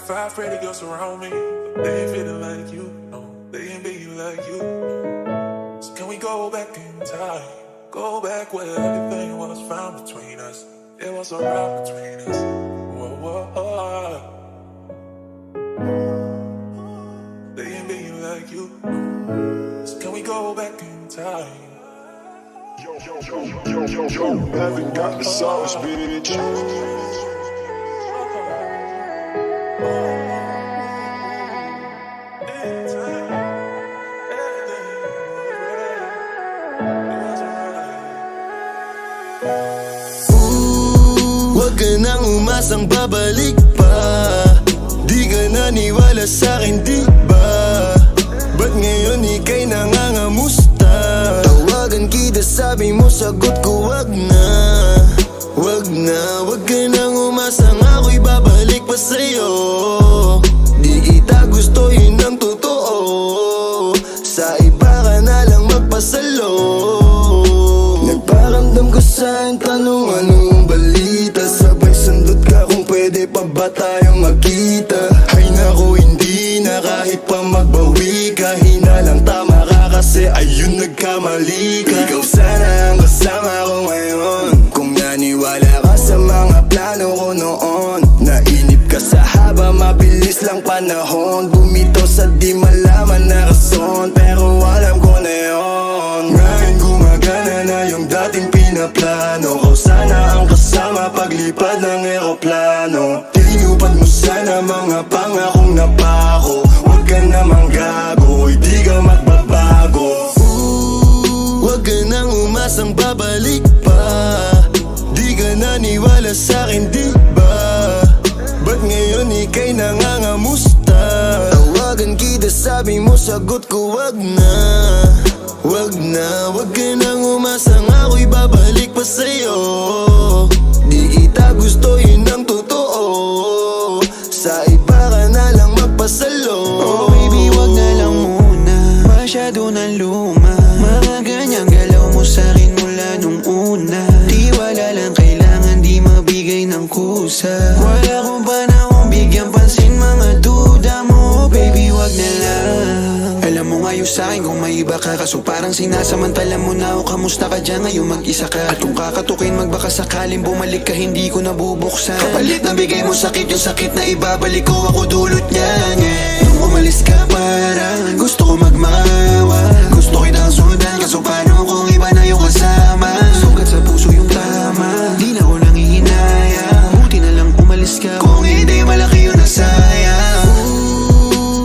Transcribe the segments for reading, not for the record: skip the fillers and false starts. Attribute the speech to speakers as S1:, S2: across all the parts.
S1: 5 pretty girls around me, but they ain't feeling like you. No, they ain't being like you. So can we go back in time? Go back where everything was found between us. It was a rock between us. Whoa, whoa, whoa. They ain't being like you. So can we go back in time?
S2: Yo, haven't got the sauce, bitch.
S3: Huwag ka nang umasang babalik pa. Di ka naniwala sa'kin, di ba? Ba't ngayon ika'y nangangamusta? Tawagan kita, sabi mo, sagot ko wag na. Wag na, wag ka nang umasang ako'y babalik pa sa'yo. Di kita gusto, yun ang totoo. Sa iba ka na lang magpasalo. Nagparamdam ko sa'yo, tanong anong balita. Sabay sundot ka kung pwede pa ba tayong magkita. Ay naku, hindi na kahit pa magbawi ka. Hinalang tama ka kasi ayun nagkamali ka. Ikaw sana ang kasama ko ngayon. Kung naniwala ka sa mga plano ko noon. Nainip ka sa haba, mabilis lang panahon. Bumitaw sa di malaman na rason, pero alam ko na yun. Ngayon gumagana na yung dating pinaplano ko. Sana ang kasama paglipad ng eroplano. Tinupad mo sana mga pangakong napako. Huwag ka namang gago, hindi ka magbabago. Huwag ka nang umasang babalik pa. Di ka naniwala sa'kin, di ba? Ba't ngayon ika'y nangangamusta? Tawagan kita, sabi mo, sagot ko wag na. Wag na, wag ka nang umasang ako'y babalik pa sa'yo. Di kita gusto, yun ang totoo. Sa iba ka na lang magpasalo.
S4: Oh baby, wag na lang muna. Masyado na luma. Mga ganyang galaw mo sa'kin mula nung una. Tiwala lang kailangan, di mabigay ng kusa. Wala kong panahon bigyan pansin mga duda mo. Baby, wag na lang. Alam mo ngayon sa'kin kung may iba ka. Kaso parang sinasamantala mo na ako. Kamusta ka dyan ngayon, mag-isa ka? At kung kakatukin magbaka sakaling bumalik ka, hindi ko nabubuksan. Kapalit na bigay mo sakit, yung sakit na ibabalik ko, ako dulot niyan, yeah. Nung umalis ka parang gusto ko magmawa. Gusto kitang sundan, kaso paano kung iba na yung kasama? Sugat sa puso yung tama, di na ako nangihinaya. Buti na lang umalis ka, kung hindi malaki yun na sayang.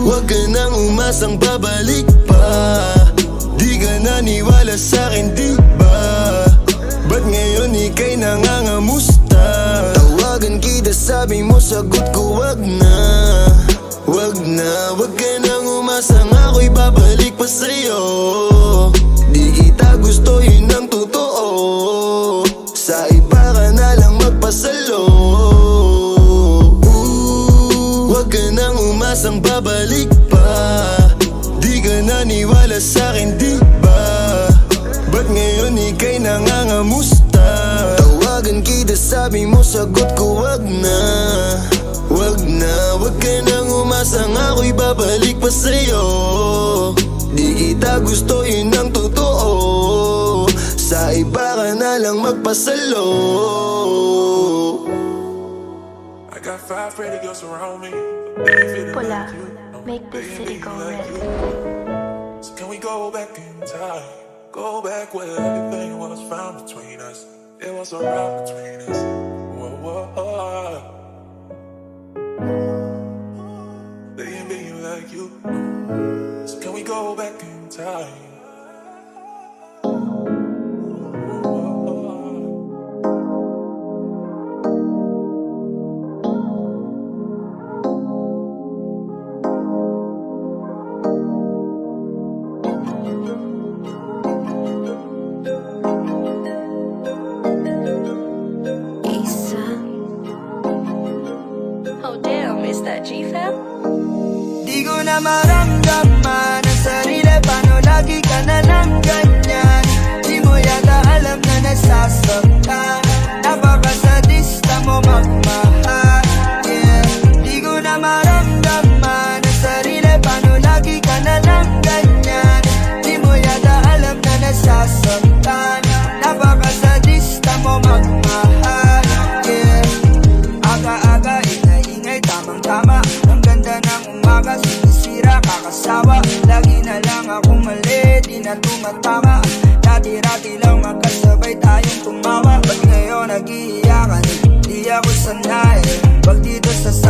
S3: Huwag ka nang umasang babalik pa. Di ka naniwala sa'kin, di ba? Ba't ngayon ika'y nangangamusta? Tawagan kita, sabi mo, sagot ko wag na. Wag na, wag ka nang umasang ako'y babalik pa sa'yo. Di kita gusto, yun ang totoo. Sa iba ka na lang magpasalo. Huwag ka nang umasang babalik pa. Di ka naniwala sa'kin, di ba? Ba't ngayon ika'y nangangamusta? Tawagan kita, sabi mo, sagot ko wag na. Wag na, wag ka nang umasang ako'y babalik pa sa'yo. Di kita gusto, yun ang totoo. Sa iba ka na lang magpasalo.
S1: I got 5 pretty girls around me, but they ain't feeling
S5: Pula,
S1: like you. No,
S5: make
S1: they
S5: this
S1: ain't
S5: city
S1: being
S5: go
S1: like
S5: red.
S1: you. So can we go back in time? Go back where everything was found between us. It was a rock between us. Whoa, whoa, whoa. They ain't being like you. So can we go back in time?
S5: Oh damn, is that G-Fam?
S6: Di ko na maramdaman ang sarili. Paano lagi ka na lang ganyan? Di mo yata alam na nasasaktan. Napakasadista mo magmahal, yeah. Di ko na maramdaman na tumatama Dati-dati lang magkasabay tayong tumawa Ba't ngayon nag-iiyakan? Di ako sanay Pag dito sa